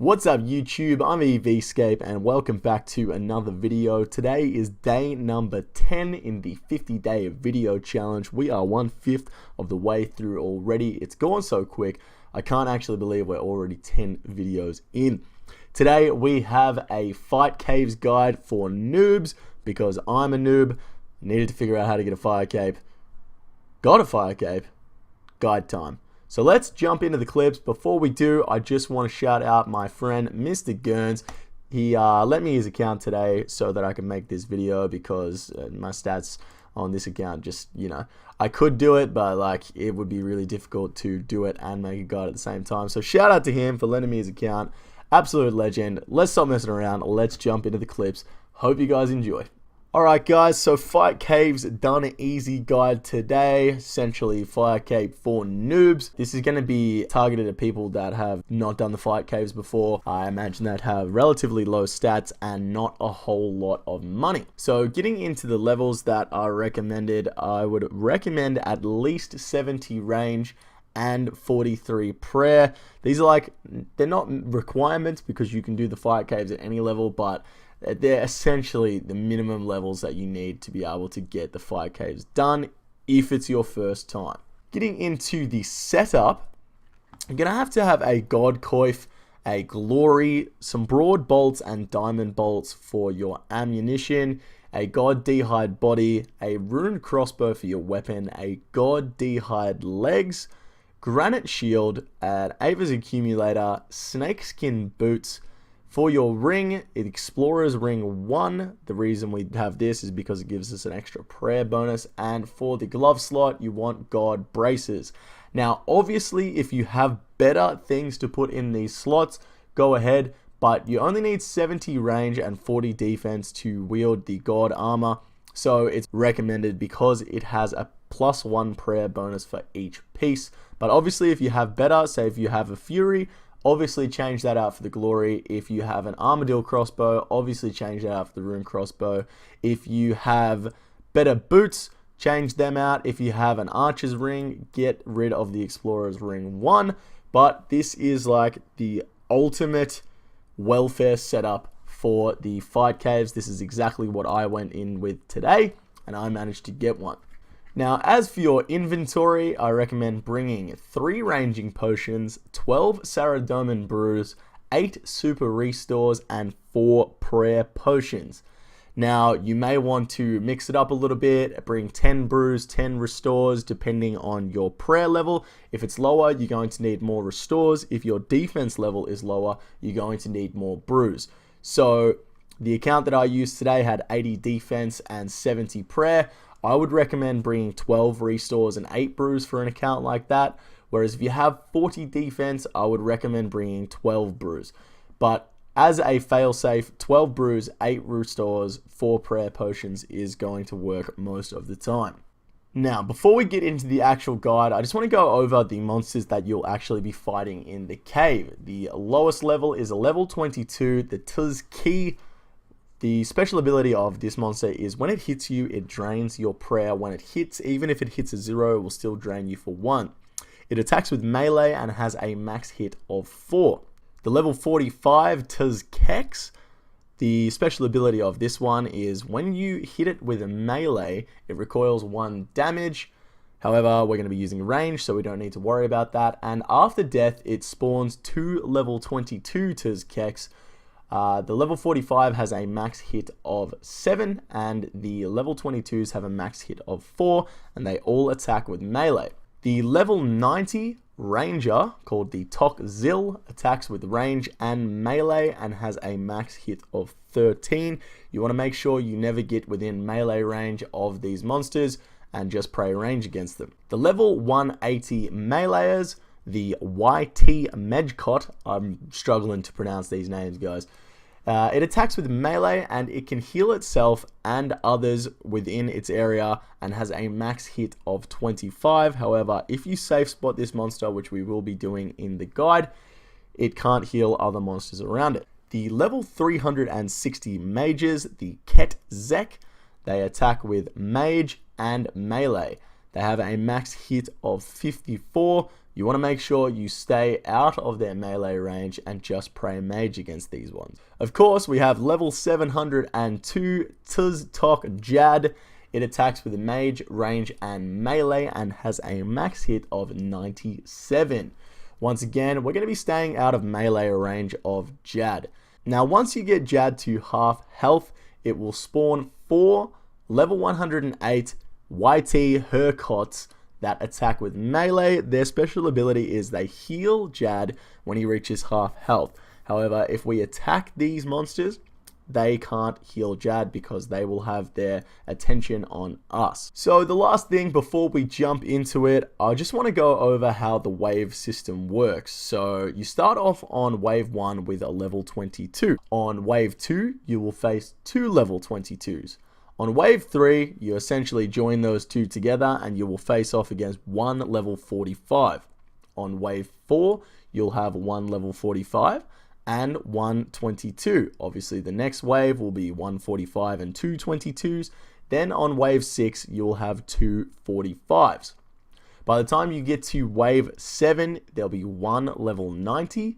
What's up YouTube, I'm RuneScape and welcome back to another video. Today is day number 10 in the 50-day video challenge. We are 1/5 of the way through already. It's gone so quick, I can't actually believe we're already 10 videos in. Today we have a fight caves guide for noobs because I'm a noob, needed to figure out how to get a fire cape, got a fire cape, guide time. So let's jump into the clips. Before we do, I just want to shout out my friend Mr. Gurns. He lent me his account today so that I can make this video because my stats on this account just, I could do it, but like it would be really difficult to do it and make a guide at the same time. So shout out to him for lending me his account. Absolute legend. Let's stop messing around. Let's jump into the clips. Hope you guys enjoy. Alright guys, so Fight Caves done easy guide today, essentially fire cave for noobs. This is going to be targeted at people that have not done the Fight Caves before. I imagine that have relatively low stats and not a whole lot of money. So getting into the levels that are recommended, I would recommend at least 70 range and 43 prayer. These are like, they're not requirements because you can do the Fight Caves at any level, but they're essentially the minimum levels that you need to be able to get the Fight Caves done if it's your first time. Getting into the setup, you're going to have a God Coif, a Glory, some Broad Bolts and Diamond Bolts for your ammunition, a God D'hide body, a Rune Crossbow for your weapon, a God D'hide legs, Granite Shield, an Ava's Accumulator, Snakeskin Boots. For your ring, Explorer's Ring 1, the reason we have this is because it gives us an extra prayer bonus, and for the glove slot, you want God Braces. Now, obviously, if you have better things to put in these slots, go ahead, but you only need 70 range and 40 defense to wield the God Armor, so it's recommended because it has a +1 prayer bonus for each piece. But obviously, if you have better, say if you have a Fury, obviously change that out for the Glory. If you have an Armadillo crossbow, obviously change that out for the Rune crossbow. If you have better boots, change them out. If you have an Archer's Ring, get rid of the Explorer's Ring 1. But this is like the ultimate welfare setup for the Fight Caves. This is exactly what I went in with today, and I managed to get one. Now, as for your inventory, I recommend bringing 3 ranging potions, 12 Saradomin brews, 8 super restores, and 4 prayer potions. Now, you may want to mix it up a little bit, bring 10 brews, 10 restores, depending on your prayer level. If it's lower, you're going to need more restores. If your defense level is lower, you're going to need more brews. So, the account that I used today had 80 defense and 70 prayer. I would recommend bringing 12 restores and 8 brews for an account like that. Whereas if you have 40 defense, I would recommend bringing 12 brews. But as a failsafe, 12 brews, 8 restores, 4 prayer potions is going to work most of the time. Now, before we get into the actual guide, I just want to go over the monsters that you'll actually be fighting in the cave. The lowest level is a level 22, the Tuzki. The special ability of this monster is when it hits you, it drains your prayer. When it hits, even if it hits a 0, it will still drain you for 1. It attacks with melee and has a max hit of 4. The level 45 Tuzkex, the special ability of this one is when you hit it with a melee, it recoils 1 damage. However, we're going to be using range, so we don't need to worry about that. And after death, it spawns 2 level 22 Tuzkex. The level 45 has a max hit of 7 and the level 22s have a max hit of 4 and they all attack with melee. The level 90 Ranger called the Tok Zil attacks with range and melee and has a max hit of 13. You want to make sure you never get within melee range of these monsters and just pray range against them. The level 180 Meleeers, the YT Medcot, I'm struggling to pronounce these names, guys. It attacks with melee and it can heal itself and others within its area and has a max hit of 25. However, if you safe spot this monster, which we will be doing in the guide, it can't heal other monsters around it. The level 360 mages, the Ketzek, they attack with mage and melee. They have a max hit of 54. You want to make sure you stay out of their melee range and just pray mage against these ones. Of course, we have level 702 Tuztok Jad. It attacks with a mage, range, and melee and has a max hit of 97. Once again, we're going to be staying out of melee range of Jad. Now, once you get Jad to half health, it will spawn 4 level 108 YT Hercots that attack with melee. Their special ability is they heal Jad when he reaches half health. However, if we attack these monsters, they can't heal Jad because they will have their attention on us. So the last thing before we jump into it, I just want to go over how the wave system works. So you start off on wave 1 with a level 22. On wave 2, you will face 2 level 22s. On wave 3, you essentially join those two together and you will face off against 1 level 45. On wave 4, you'll have 1 level 45 and 122. Obviously, the next wave will be 145 and 2 22s. Then on wave 6, you'll have 2 45s. By the time you get to wave 7, there'll be 1 level 90.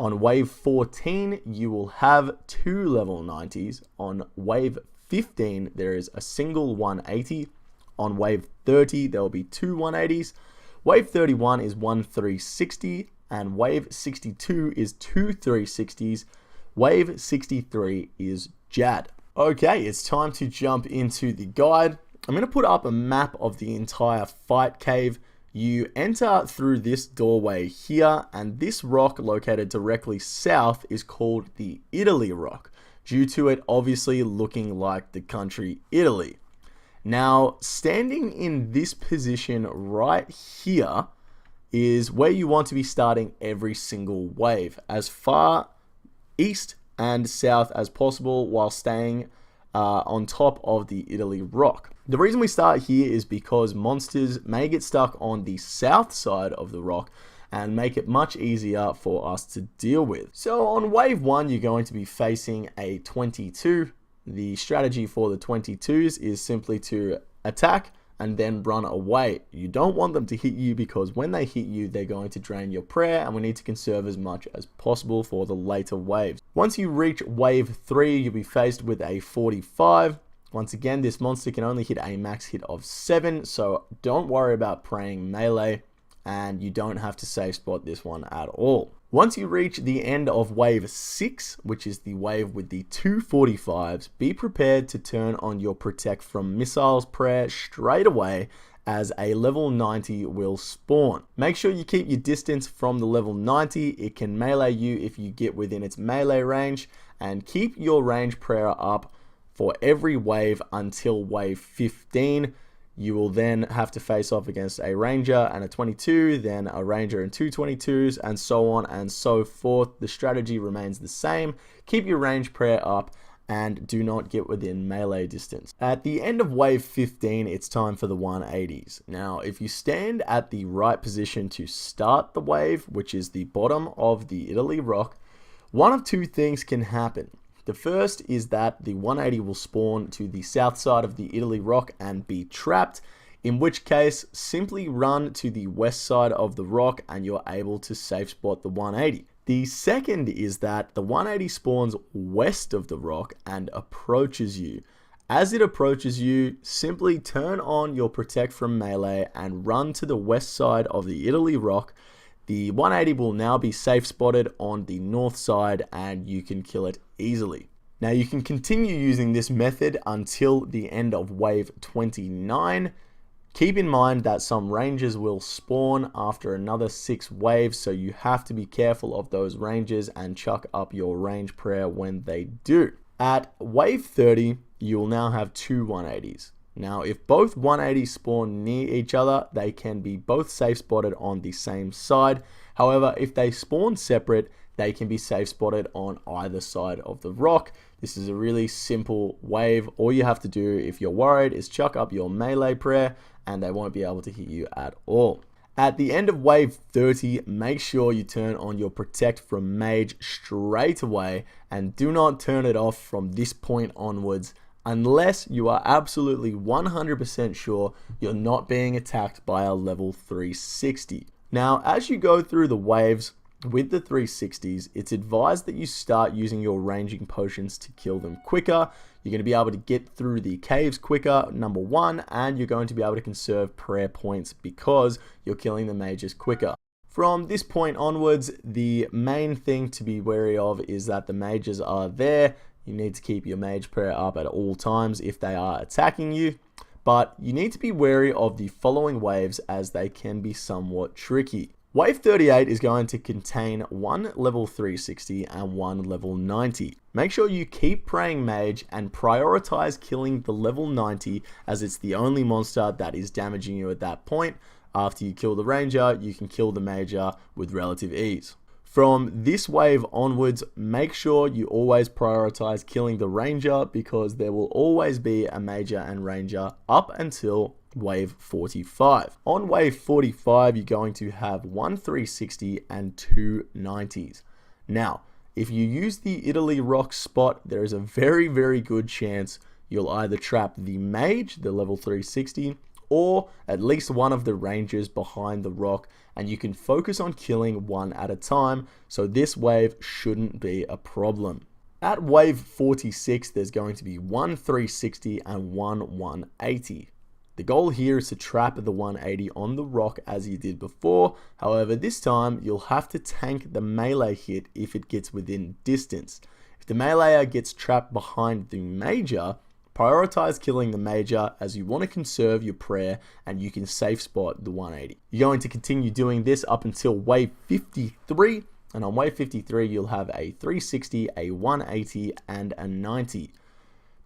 On wave 14, you will have 2 level 90s. On wave 15, there is a single 180. On wave 30, there will be 2 180s. Wave 31 is 1 360, and wave 62 is 2 360s. Wave 63 is Jad. Okay, it's time to jump into the guide. I'm going to put up a map of the entire fight cave. You enter through this doorway here, and this rock located directly south is called the Italy Rock, due to it obviously looking like the country Italy. Now, standing in this position right here is where you want to be starting every single wave, as far east and south as possible while staying on top of the Italy Rock. The reason we start here is because monsters may get stuck on the south side of the rock and make it much easier for us to deal with. So on wave 1, you're going to be facing a 22. The strategy for the 22s is simply to attack and then run away. You don't want them to hit you because when they hit you, they're going to drain your prayer, and we need to conserve as much as possible for the later waves. Once you reach wave 3, you'll be faced with a 45. Once again, this monster can only hit a max hit of 7, so don't worry about praying melee, and you don't have to safe spot this one at all. Once you reach the end of wave 6, which is the wave with the 2 45s, be prepared to turn on your protect from missiles prayer straight away, as a level 90 will spawn. Make sure you keep your distance from the level 90. It can melee you if you get within its melee range, and keep your range prayer up for every wave until wave 15. You will then have to face off against a ranger and a 22, then a ranger and 2 22s, and so on and so forth. The strategy remains the same. Keep your range prayer up and do not get within melee distance. At the end of wave 15, it's time for the 180s. Now, if you stand at the right position to start the wave, which is the bottom of the Italy Rock, one of two things can happen. The first is that the 180 will spawn to the south side of the Italy Rock and be trapped, in which case simply run to the west side of the rock and you're able to safe spot the 180. The second is that the 180 spawns west of the rock and approaches you. As it approaches you, simply turn on your protect from melee and run to the west side of the Italy Rock. The 180 will now be safe spotted on the north side and you can kill it easily. Now you can continue using this method until the end of wave 29. Keep in mind that some rangers will spawn after another 6 waves, so you have to be careful of those rangers and chuck up your range prayer when they do. At wave 30, you will now have 2 180s. Now, if both 180s spawn near each other, they can be both safe spotted on the same side. However, if they spawn separate, they can be safe spotted on either side of the rock. This is a really simple wave. All you have to do if you're worried is chuck up your melee prayer and they won't be able to hit you at all. At the end of wave 30, make sure you turn on your protect from mage straight away and do not turn it off from this point onwards unless you are absolutely 100% sure you're not being attacked by a level 360. Now, as you go through the waves with the 360s, it's advised that you start using your ranging potions to kill them quicker. You're going to be able to get through the caves quicker, number one, and you're going to be able to conserve prayer points because you're killing the mages quicker. From this point onwards, the main thing to be wary of is that the mages are there. You need to keep your mage prayer up at all times if they are attacking you. But you need to be wary of the following waves as they can be somewhat tricky. Wave 38 is going to contain one level 360 and one level 90. Make sure you keep praying mage and prioritize killing the level 90 as it's the only monster that is damaging you at that point. After you kill the ranger, you can kill the major with relative ease. From this wave onwards, make sure you always prioritize killing the ranger because there will always be a major and ranger up until wave 45. On wave 45, you're going to have one 360 and two 90s. Now, if you use the Italy rock spot, there is a very, very good chance you'll either trap the mage, the level 360, or at least one of the rangers behind the rock, and you can focus on killing one at a time, so this wave shouldn't be a problem. At wave 46, there's going to be one 360 and one 180. The goal here is to trap the 180 on the rock as you did before. However, this time you'll have to tank the melee hit if it gets within distance. If the meleeer gets trapped behind the major, prioritize killing the major as you want to conserve your prayer and you can safe spot the 180. You're going to continue doing this up until wave 53, and on wave 53 you'll have a 360, a 180 and a 90.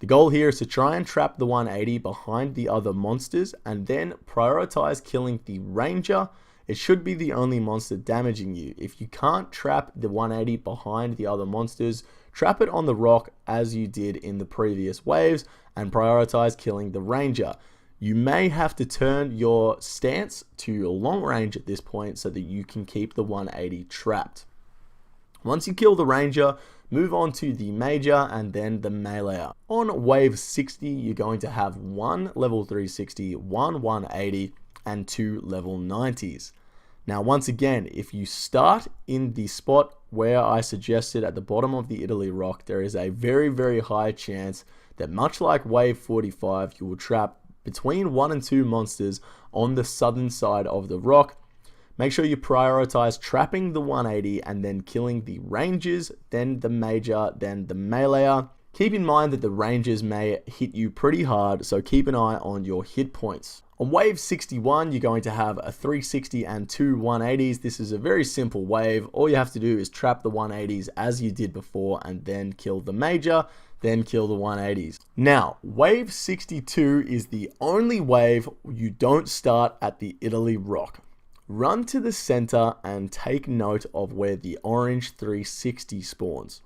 The goal here is to try and trap the 180 behind the other monsters and then prioritize killing the ranger. It should be the only monster damaging you. If you can't trap the 180 behind the other monsters, trap it on the rock as you did in the previous waves and prioritize killing the ranger. You may have to turn your stance to your long range at this point so that you can keep the 180 trapped. Once you kill the ranger, move on to the major and then the meleeer. On wave 60, you're going to have one level 360, one 180, and two level 90s. Now, once again, if you start in the spot where I suggested at the bottom of the Italy rock, there is a very, very high chance that much like wave 45, you will trap between one and two monsters on the southern side of the rock. Make sure you prioritize trapping the 180 and then killing the rangers, then the major, then the meleeer. Keep in mind that the rangers may hit you pretty hard, so keep an eye on your hit points. On wave 61, you're going to have a 360 and two 180s. This is a very simple wave. All you have to do is trap the 180s as you did before and then kill the major, then kill the 180s. Now, wave 62 is the only wave you don't start at the Italy rock. Run to the center and take note of where the orange 360 spawns.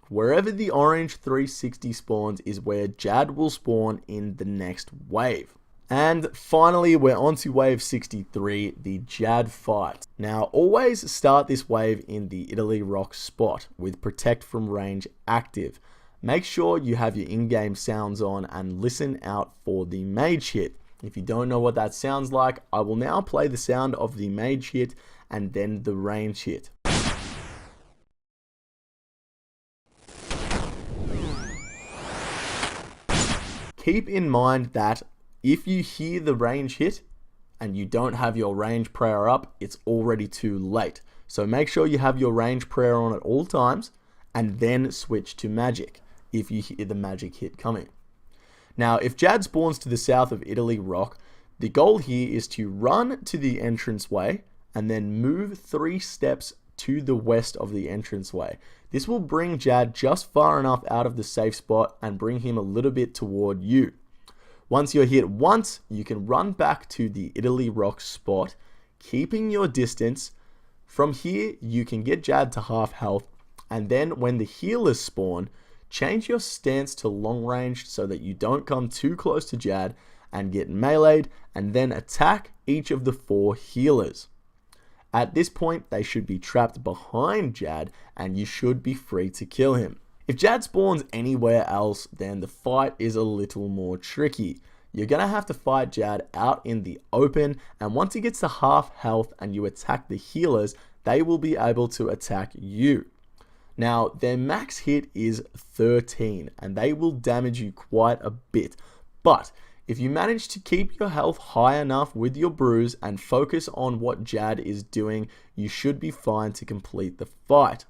Wherever the orange 360 spawns is where Jad will spawn in the next wave. And finally, we're on to wave 63, the Jad fight. Now, always start this wave in the Italy rock spot with protect from range active. Make sure you have your in-game sounds on and listen out for the mage hit. If you don't know what that sounds like, I will now play the sound of the mage hit and then the range hit. Keep in mind that if you hear the range hit and you don't have your range prayer up, it's already too late. So make sure you have your range prayer on at all times and then switch to magic if you hear the magic hit coming. Now, if Jad spawns to the south of Italy rock, the goal here is to run to the entranceway and then move 3 steps to the west of the entranceway. This will bring Jad just far enough out of the safe spot and bring him a little bit toward you. Once you're hit once, you can run back to the Italy rock spot, keeping your distance. From here, you can get Jad to half health, and then when the healers spawn, change your stance to long range so that you don't come too close to Jad and get meleeed, and then attack each of the 4 healers. At this point, they should be trapped behind Jad, and you should be free to kill him. If Jad spawns anywhere else, then the fight is a little more tricky. you're going to have to fight Jad out in the open, and once he gets to half health and you attack the healers, they will be able to attack you. Now, their max hit is 13, and they will damage you quite a bit, but if you manage to keep your health high enough with your brews and focus on what Jad is doing, you should be fine to complete the fight.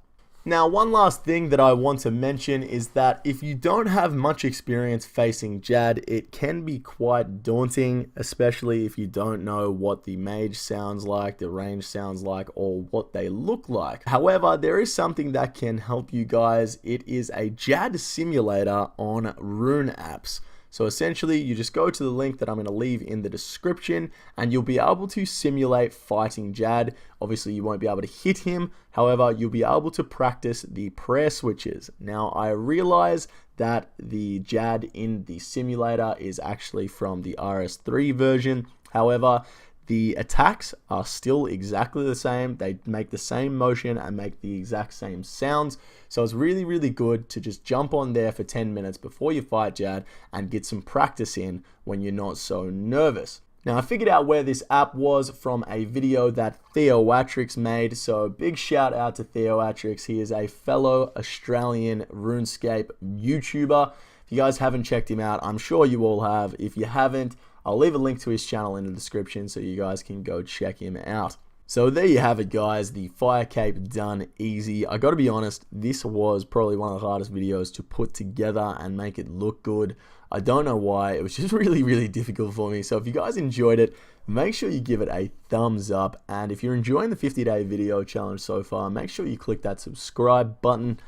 Now, one last thing that I want to mention is that if you don't have much experience facing Jad, it can be quite daunting, especially if you don't know what the mage sounds like, the range sounds like, or what they look like. However, there is something that can help you guys. It is a Jad simulator on Rune apps. So essentially, you just go to the link that I'm going to leave in the description, and you'll be able to simulate fighting Jad. Obviously, you won't be able to hit him. However, you'll be able to practice the prayer switches. Now, I realize that the Jad in the simulator is actually from the RS3 version. However, the attacks are still exactly the same. They make the same motion and make the exact same sounds. So it's really, really good to just jump on there for 10 minutes before you fight Jad and get some practice in when you're not so nervous. Now, I figured out where this app was from a video that Theoatrix made, so big shout out to Theoatrix. He is a fellow Australian RuneScape YouTuber. If you guys haven't checked him out, I'm sure you all have. If you haven't, I'll leave a link to his channel in the description so you guys can go check him out. So there you have it, guys, the fire cape done easy. I gotta be honest, this was probably one of the hardest videos to put together and make it look good. I don't know why, it was just really, really difficult for me. So if you guys enjoyed it, make sure you give it a thumbs up. And if you're enjoying the 50-day video challenge so far, make sure you click that subscribe button.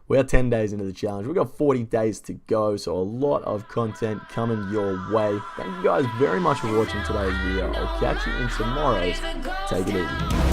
We're 10 days into the challenge. We've got 40 days to go, so a lot of content coming your way. Thank you guys very much for watching today's video. I'll catch you in tomorrow's. Take it easy.